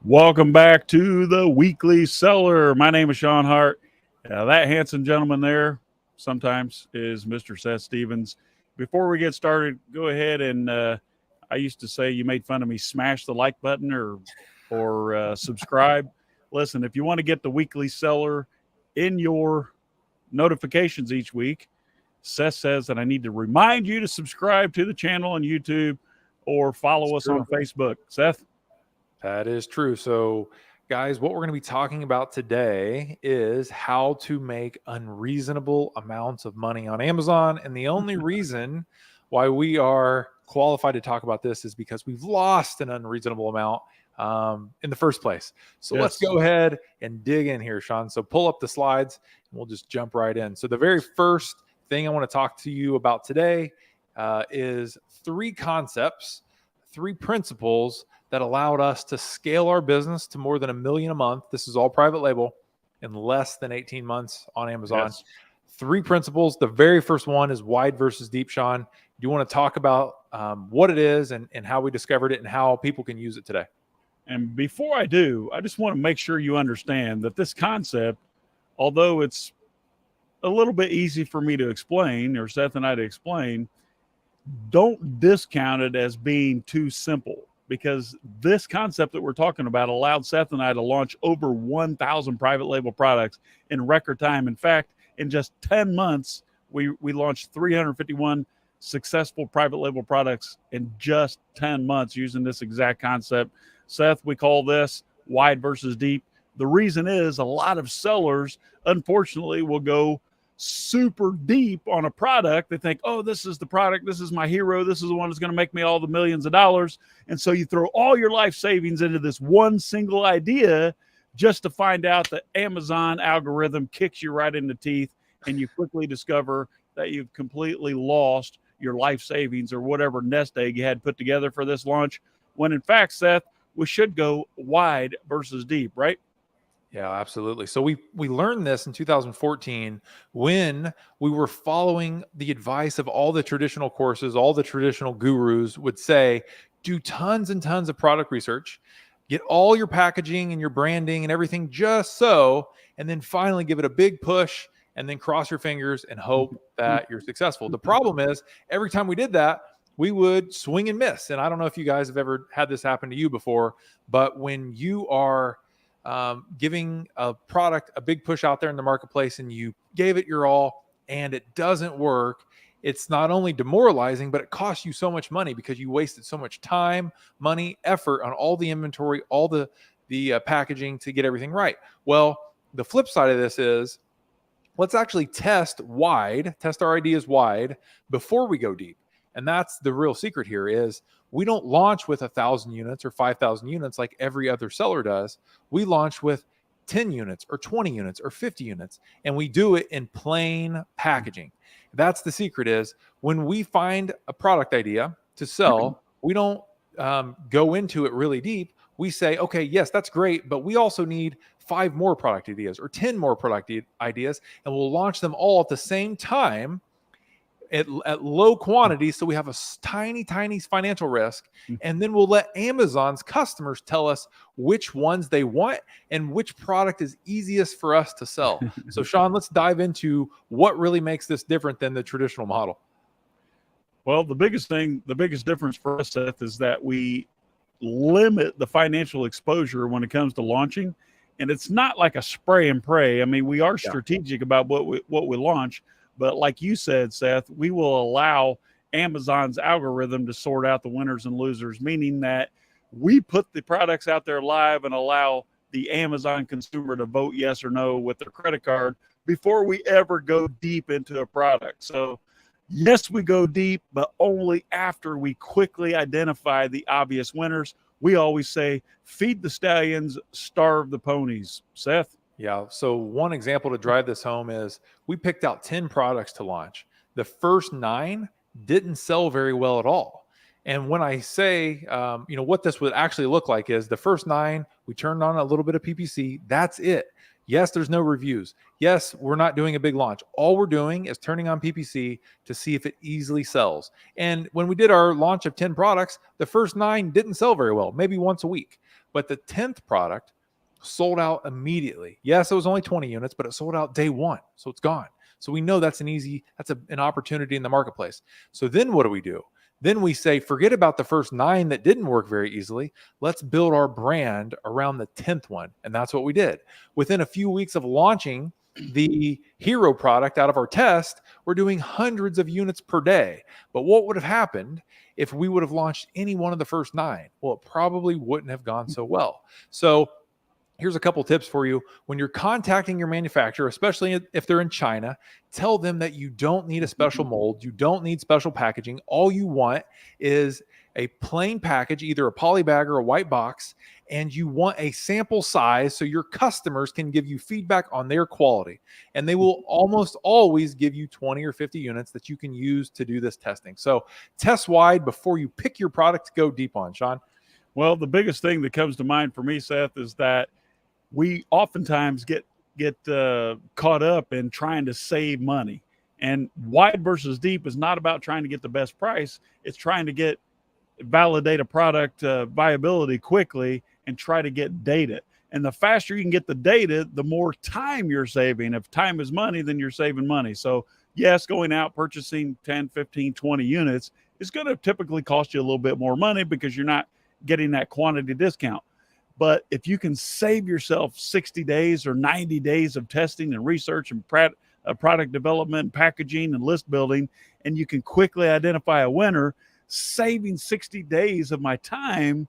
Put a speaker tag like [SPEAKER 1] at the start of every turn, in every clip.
[SPEAKER 1] Welcome back to the Weekly Seller. My name is Shawn Hart. That handsome gentleman there sometimes is Mr. Seth Stevens. Before we get started, go ahead and I used to say you made fun of me. Smash the like button or subscribe. Listen, if you want to get the Weekly Seller in your notifications each week, Seth says that I need to remind you to subscribe to the channel on YouTube or follow us on Facebook. Seth?
[SPEAKER 2] That is true. So, guys, what we're going to be talking about today is how to make unreasonable amounts of money on Amazon. And the only reason why we are qualified to talk about this is because we've lost an unreasonable amount in the first place. So
[SPEAKER 1] Yes.
[SPEAKER 2] let's go ahead and dig in here, Shawn. So pull up the slides and we'll just jump right in. So the very first thing I want to talk to you about today is three concepts, three principles that allowed us to scale our business to more than $1 million a month. This is all private label in less than 18 months on Amazon.
[SPEAKER 1] Yes.
[SPEAKER 2] Three principles. The very first one is wide versus deep. Shawn, do you want to talk about what it is and how we discovered it and how people can use it today?
[SPEAKER 1] And before I do, I just want to make sure you understand that this concept, although it's a little bit easy for me to explain, or Seth and I to explain, don't discount it as being too simple, because this concept that we're talking about allowed Seth and I to launch over 1,000 private label products in record time. In fact, in just 10 months, we launched 351 successful private label products in just 10 months using this exact concept. Seth, we call this wide versus deep. The reason is a lot of sellers, unfortunately, will go super deep on a product. They think, oh, this is the product. This is my hero. This is the one that's going to make me all the millions of dollars. And so you throw all your life savings into this one single idea just to find out that Amazon algorithm kicks you right in the teeth, and you quickly discover that you've completely lost your life savings or whatever nest egg you had put together for this launch. When in fact, Seth, we should go wide versus deep, right?
[SPEAKER 2] Yeah, absolutely. So we learned this in 2014 when we were following the advice of all the traditional courses. All the traditional gurus would say, do tons and tons of product research, get all your packaging and your branding and everything just so, and then finally give it a big push and then cross your fingers and hope that you're successful. The problem is every time we did that, we would swing and miss. And I don't know if you guys have ever had this happen to you before, but when you are giving a product a big push out there in the marketplace and you gave it your all and it doesn't work, it's not only demoralizing, but it costs you so much money because you wasted so much time, money, effort on all the inventory, all the packaging to get everything right. Well, the flip side of this is let's actually test our ideas wide before we go deep. And that's the real secret here is we don't launch with 1,000 units or 5,000 units like every other seller does. We launch with 10 units or 20 units or 50 units, and we do it in plain packaging. That's the secret is when we find a product idea to sell, we don't go into it really deep. We say, okay, yes, that's great, but we also need 5 more product ideas or 10 more product ideas, and we'll launch them all at the same time at low quantities, so we have a tiny financial risk, and then we'll let Amazon's customers tell us which ones they want and which product is easiest for us to sell. So Shawn, let's dive into what really makes this different than the traditional model.
[SPEAKER 1] Well, the biggest difference for us, Seth, is that we limit the financial exposure when it comes to launching, and it's not like a spray and pray. I mean, we are strategic about what we launch. But like you said, Seth, we will allow Amazon's algorithm to sort out the winners and losers, meaning that we put the products out there live and allow the Amazon consumer to vote yes or no with their credit card before we ever go deep into a product. So yes, we go deep, but only after we quickly identify the obvious winners. We always say, feed the stallions, starve the ponies. Seth?
[SPEAKER 2] Yeah. So one example to drive this home is we picked out 10 products to launch. The first 9 didn't sell very well at all. And when I say, what this would actually look like is the first 9, we turned on a little bit of PPC. That's it. Yes, there's no reviews. Yes, we're not doing a big launch. All we're doing is turning on PPC to see if it easily sells. And when we did our launch of 10 products, the first 9 didn't sell very well, maybe once a week. But the 10th product sold out immediately. Yes, it was only 20 units, but it sold out day 1. So it's gone. So we know that's an opportunity in the marketplace. So then what do? Then we say, forget about the first 9 that didn't work very easily. Let's build our brand around the 10th one. And that's what we did. Within a few weeks of launching the hero product out of our test, we're doing hundreds of units per day. But what would have happened if we would have launched any one of the first 9? Well, it probably wouldn't have gone so well. So here's a couple tips for you. When you're contacting your manufacturer, especially if they're in China, tell them that you don't need a special mold. You don't need special packaging. All you want is a plain package, either a poly bag or a white box, and you want a sample size so your customers can give you feedback on their quality. And they will almost always give you 20 or 50 units that you can use to do this testing. So test wide before you pick your product to go deep on. Shawn?
[SPEAKER 1] Well, the biggest thing that comes to mind for me, Seth, is that we oftentimes get caught up in trying to save money. And wide versus deep is not about trying to get the best price. It's trying to validate a product viability quickly and try to get data. And the faster you can get the data, the more time you're saving. If time is money, then you're saving money. So yes, going out purchasing 10, 15, 20 units is going to typically cost you a little bit more money because you're not getting that quantity discount. But if you can save yourself 60 days or 90 days of testing and research and product development and packaging and list building, and you can quickly identify a winner, saving 60 days of my time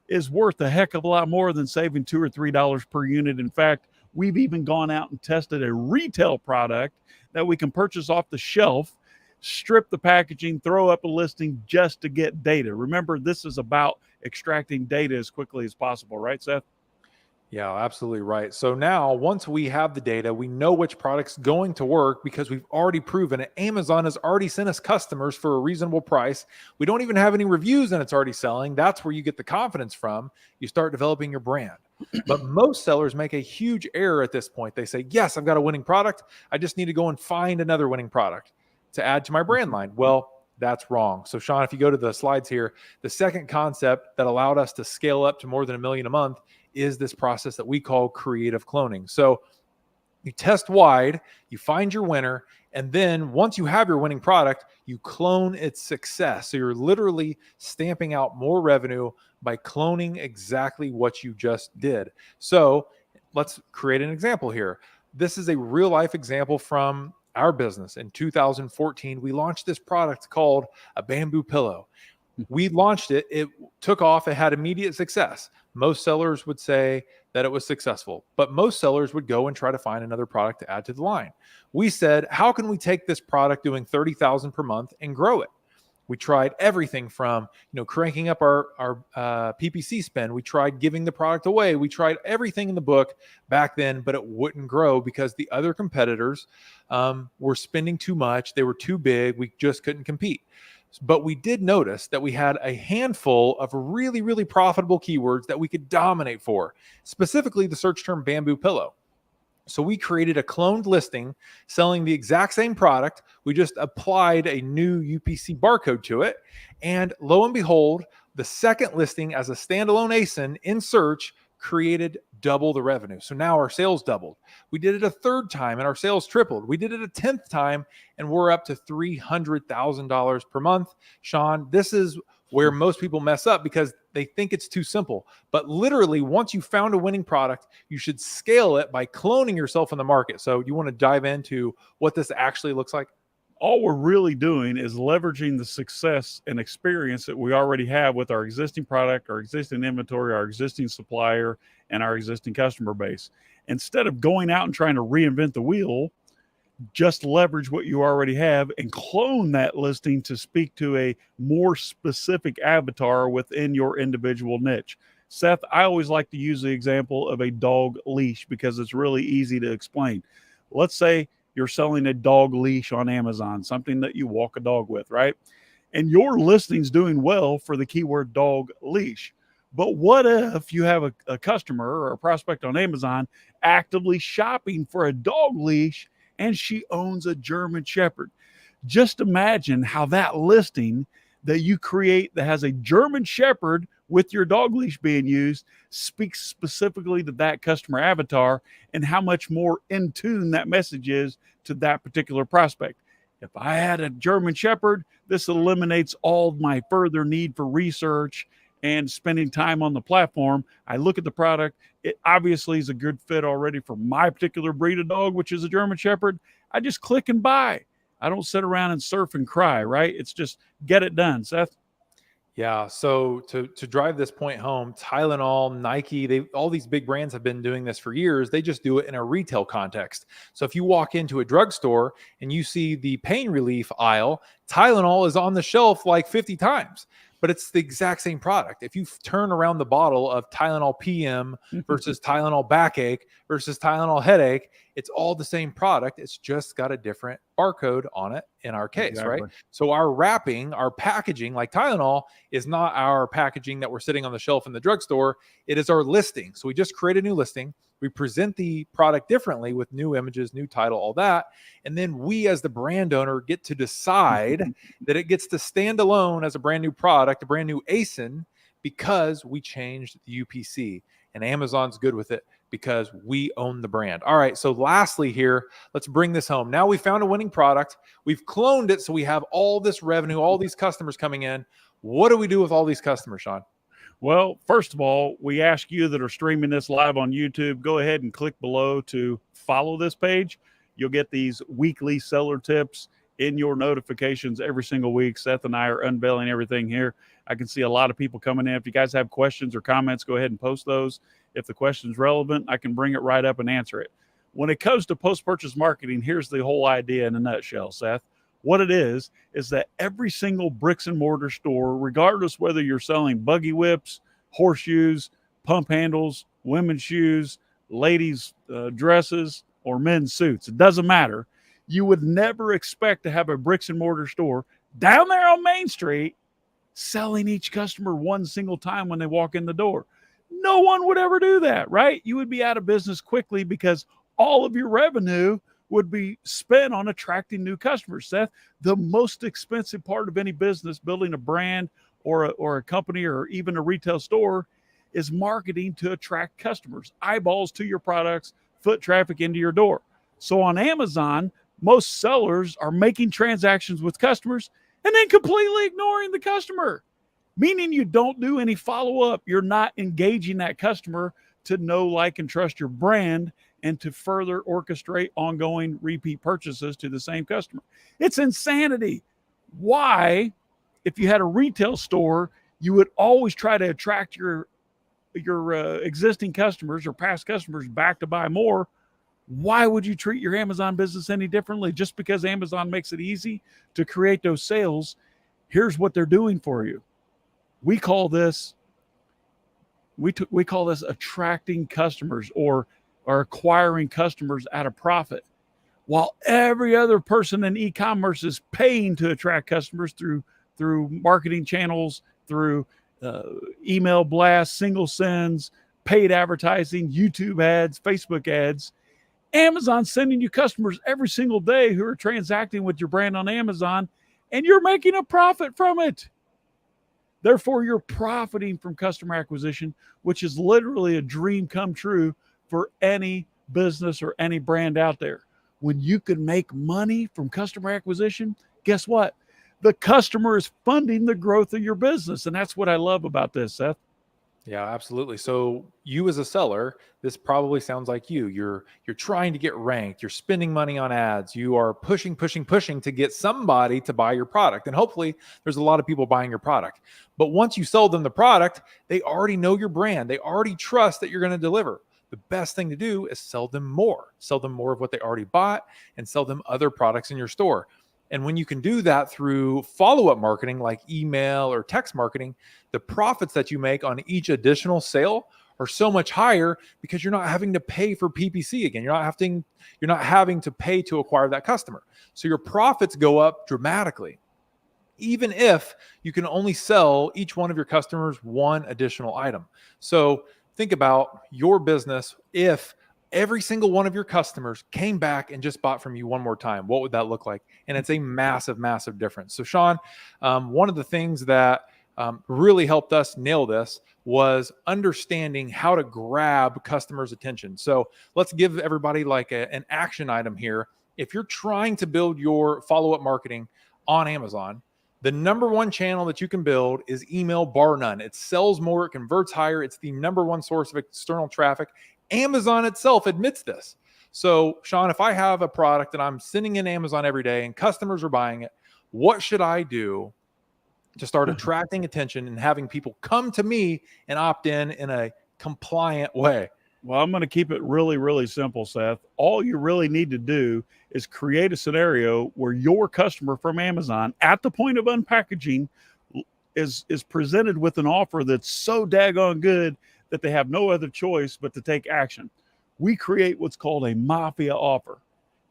[SPEAKER 1] is worth a heck of a lot more than saving $2 or $3 per unit. In fact, we've even gone out and tested a retail product that we can purchase off the shelf, strip the packaging, throw up a listing just to get data. Remember, this is about extracting data as quickly as possible, right, Seth?
[SPEAKER 2] Yeah, absolutely right. So now once we have the data, we know which product's going to work because we've already proven it. Amazon has already sent us customers for a reasonable price. We don't even have any reviews and it's already selling. That's where you get the confidence from. You start developing your brand. But most sellers make a huge error at this point. They say, yes, I've got a winning product. I just need to go and find another winning product to add to my brand line. Well, that's wrong. So Shawn, if you go to the slides here, the second concept that allowed us to scale up to more than $1 million a month is this process that we call creative cloning. So you test wide, you find your winner, and then once you have your winning product, you clone its success. So you're literally stamping out more revenue by cloning exactly what you just did. So let's create an example here. This is a real life example from our business. In 2014, we launched this product called a bamboo pillow. We launched it. It took off. It had immediate success. Most sellers would say that it was successful, but most sellers would go and try to find another product to add to the line. We said, how can we take this product doing 30,000 per month and grow it? We tried everything from, cranking up our PPC spend. We tried giving the product away. We tried everything in the book back then, but it wouldn't grow because the other competitors were spending too much. They were too big. We just couldn't compete. But we did notice that we had a handful of really, really profitable keywords that we could dominate for, specifically the search term bamboo pillow. So we created a cloned listing selling the exact same product. We just applied a new UPC barcode to it. And lo and behold, the second listing as a standalone ASIN in search created double the revenue. So now our sales doubled. We did it a third time and our sales tripled. We did it a 10th time and we're up to $300,000 per month. Shawn, this is where most people mess up because they think it's too simple. But literally, once you found a winning product, you should scale it by cloning yourself in the market. So you want to dive into what this actually looks like?
[SPEAKER 1] All we're really doing is leveraging the success and experience that we already have with our existing product, our existing inventory, our existing supplier, and our existing customer base. Instead of going out and trying to reinvent the wheel, just leverage what you already have and clone that listing to speak to a more specific avatar within your individual niche. Seth, I always like to use the example of a dog leash because it's really easy to explain. Let's say you're selling a dog leash on Amazon, something that you walk a dog with, right? And your listing's doing well for the keyword dog leash. But what if you have a customer or a prospect on Amazon actively shopping for a dog leash and she owns a German Shepherd? Just imagine how that listing that you create that has a German Shepherd with your dog leash being used speaks specifically to that customer avatar and how much more in tune that message is to that particular prospect. If I had a German Shepherd, this eliminates all my further need for research and spending time on the platform. I look at the product. It obviously is a good fit already for my particular breed of dog, which is a German Shepherd. I just click and buy. I don't sit around and surf and cry, right? It's just get it done, Seth.
[SPEAKER 2] Yeah. So to drive this point home, Tylenol, Nike, all these big brands have been doing this for years. They just do it in a retail context. So if you walk into a drugstore and you see the pain relief aisle, Tylenol is on the shelf like 50 times, but it's the exact same product. If you turn around the bottle of Tylenol PM versus Tylenol backache versus Tylenol headache, it's all the same product. It's just got a different barcode on it in our case,
[SPEAKER 1] Exactly.
[SPEAKER 2] right? So our wrapping, our packaging, like Tylenol, is not our packaging that we're sitting on the shelf in the drugstore. It is our listing. So we just create a new listing. We present the product differently with new images, new title, all that. And then we, as the brand owner, get to decide that it gets to stand alone as a brand new product, a brand new ASIN, because we changed the UPC. And Amazon's good with it because we own the brand. All right. So lastly here, let's bring this home. Now we found a winning product. We've cloned it. So we have all this revenue, all these customers coming in. What do we do with all these customers, Shawn?
[SPEAKER 1] Well, first of all, we ask you that are streaming this live on YouTube, go ahead and click below to follow this page. You'll get these weekly seller tips in your notifications every single week. Seth and I are unveiling everything here. I can see a lot of people coming in. If you guys have questions or comments, go ahead and post those. If the question's relevant, I can bring it right up and answer it. When it comes to post-purchase marketing, here's the whole idea in a nutshell, Seth. What it is that every single bricks and mortar store, regardless whether you're selling buggy whips, horseshoes, pump handles, women's shoes, ladies' dresses, or men's suits, it doesn't matter. You would never expect to have a bricks and mortar store down there on Main Street selling each customer one single time when they walk in the door. No one would ever do that, right? You would be out of business quickly because all of your revenue would be spent on attracting new customers. Seth, the most expensive part of any business, building a brand or a company or even a retail store, is marketing to attract customers, eyeballs to your products, foot traffic into your door. So on Amazon, most sellers are making transactions with customers and then completely ignoring the customer, meaning you don't do any follow-up. You're not engaging that customer to know, like, and trust your brand and to further orchestrate ongoing repeat purchases to the same customer. It's insanity. Why, if you had a retail store, you would always try to attract your existing customers or past customers back to buy more? Why would you treat your Amazon business any differently? Just because Amazon makes it easy to create those sales, here's what they're doing for you. We call this attracting customers or acquiring customers at a profit. While every other person in e-commerce is paying to attract customers through marketing channels, through email blasts, single sends, paid advertising, YouTube ads, Facebook ads, Amazon's sending you customers every single day who are transacting with your brand on Amazon, and you're making a profit from it. Therefore, you're profiting from customer acquisition, which is literally a dream come true for any business or any brand out there. When you can make money from customer acquisition, guess what? The customer is funding the growth of your business. And that's what I love about this, Seth.
[SPEAKER 2] Yeah, absolutely. So you as a seller, this probably sounds like you. You're trying to get ranked. You're spending money on ads. You are pushing to get somebody to buy your product. And hopefully there's a lot of people buying your product. But once you sell them the product, they already know your brand. They already trust that you're going to deliver. The best thing to do is sell them more of what they already bought and sell them other products in your store. And when you can do that through follow-up marketing like email or text marketing, the profits that you make on each additional sale are so much higher because you're not having to pay for PPC again. You're not having to pay to acquire that customer. So your profits go up dramatically. even if you can only sell each one of your customers one additional item. So think about your business. If every single one of your customers came back and just bought from you one more time, what would that look like? And it's a massive, massive difference. So Shawn, one of the things that really helped us nail this was understanding how to grab customers' attention. So let's give everybody like an action item here. If you're trying to build your follow-up marketing on Amazon, the number one channel that you can build is email, bar none. It sells more, it converts higher. It's the number one source of external traffic. Amazon itself admits this. So Shawn, if I have a product that I'm sending in Amazon every day and customers are buying it, what should I do to start attracting attention and having people come to me and opt in a compliant way?
[SPEAKER 1] Well, I'm going to keep it really, really simple, Seth. All you really need to do is create a scenario where your customer from Amazon at the point of unpackaging is presented with an offer that's so daggone good that they have no other choice but to take action. We create what's called a mafia offer.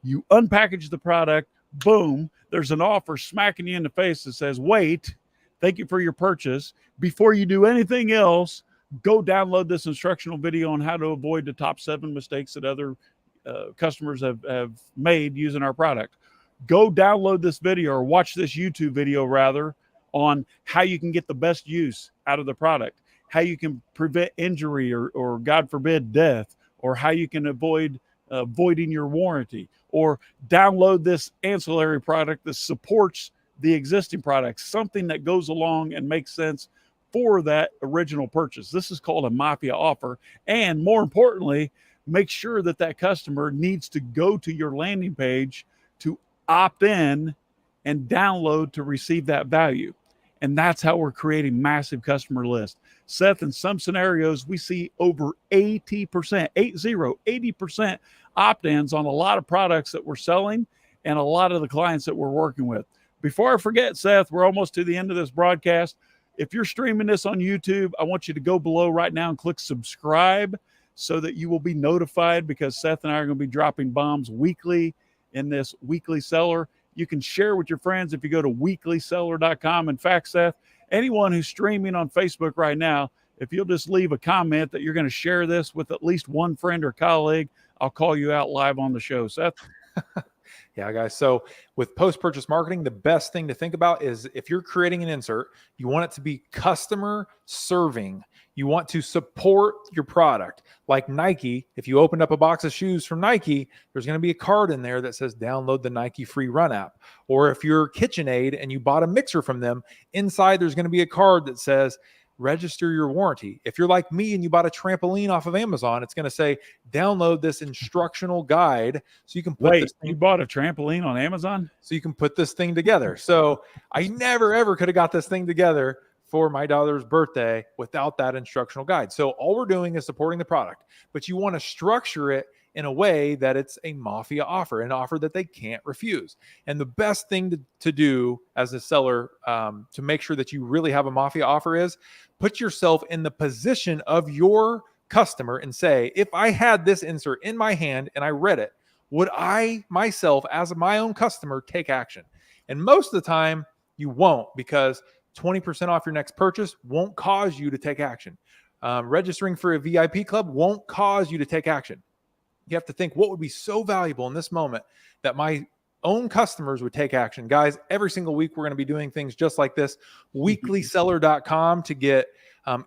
[SPEAKER 1] You unpackage the product, boom, there's an offer smacking you in the face that says, wait, thank you for your purchase. Before you do anything else, go download this instructional video on how to avoid the top 7 mistakes that other customers have made using our product. Go download this video or watch this YouTube video rather on how you can get the best use out of the product, how you can prevent injury or God forbid death, or how you can avoid voiding your warranty, or download this ancillary product that supports the existing product, something that goes along and makes sense for that original purchase. This is called a mafia offer. And more importantly, make sure that that customer needs to go to your landing page to opt in and download to receive that value. And that's how we're creating massive customer lists. Seth, in some scenarios, we see over 80% opt-ins on a lot of products that we're selling and a lot of the clients that we're working with. Before I forget, Seth, we're almost to the end of this broadcast. If you're streaming this on YouTube, I want you to go below right now and click subscribe so that you will be notified, because Seth and I are going to be dropping bombs weekly in this weekly seller. You can share with your friends if you go to weeklyseller.com. In fact, Seth, anyone who's streaming on Facebook right now, if you'll just leave a comment that you're going to share this with at least one friend or colleague, I'll call you out live on the show. Seth?
[SPEAKER 2] Yeah, guys. So with post-purchase marketing, the best thing to think about is if you're creating an insert, you want it to be customer serving. You want to support your product. Like Nike, if you opened up a box of shoes from Nike, there's going to be a card in there that says download the Nike free run app. Or if you're KitchenAid and you bought a mixer from them, inside there's going to be a card that says register your warranty. If you're like me and you bought a trampoline off of Amazon, it's going to say download this instructional guide so you can put this thing.
[SPEAKER 1] You bought a trampoline on Amazon?
[SPEAKER 2] So you can put this thing together. So I never ever could have got this thing together for my daughter's birthday without that instructional guide. So all we're doing is supporting the product, but you want to structure it in a way that it's a mafia offer, an offer that they can't refuse. And the best thing to do as a seller to make sure that you really have a mafia offer is put yourself in the position of your customer and say, if I had this insert in my hand and I read it, would I myself as my own customer take action? And most of the time you won't, because 20% off your next purchase won't cause you to take action. Registering for a VIP club won't cause you to take action. You have to think, what would be so valuable in this moment that my own customers would take action? Guys, every single week we're going to be doing things just like this. Weeklyseller.com to get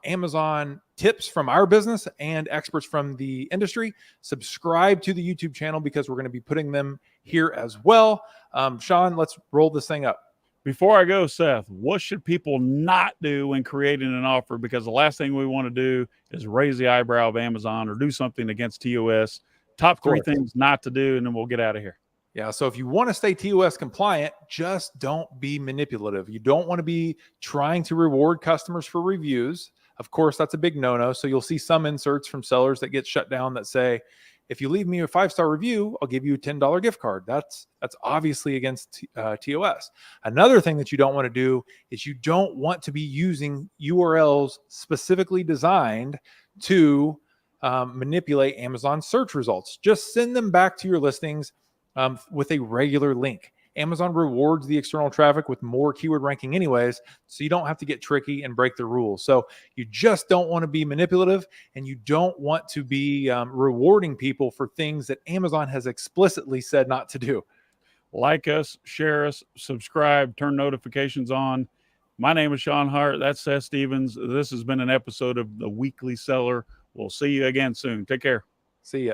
[SPEAKER 2] Amazon tips from our business and experts from the industry. Subscribe to the YouTube channel because we're going to be putting them here as well. Shawn, let's roll this thing up.
[SPEAKER 1] Before I go, Seth, what should people not do when creating an offer? Because the last thing we want to do is raise the eyebrow of Amazon or do something against TOS. Top 3 things not to do, and then we'll get out of here.
[SPEAKER 2] Yeah, so if you want to stay TOS compliant, just don't be manipulative. You don't want to be trying to reward customers for reviews. Of course, that's a big no-no. So you'll see some inserts from sellers that get shut down that say, if you leave me a 5-star review, I'll give you a $10 gift card. That's obviously against TOS. Another thing that you don't want to do is you don't want to be using URLs specifically designed to manipulate Amazon search results. Just send them back to your listings with a regular link. Amazon rewards the external traffic with more keyword ranking anyways, so you don't have to get tricky and break the rules. So you just don't want to be manipulative, and you don't want to be rewarding people for things that Amazon has explicitly said not to do.
[SPEAKER 1] Like us, share us, subscribe, turn notifications on. My name is Shawn Hart. That's Seth Stevens. This has been an episode of The Weekly Seller. We'll see you again soon. Take care.
[SPEAKER 2] See ya.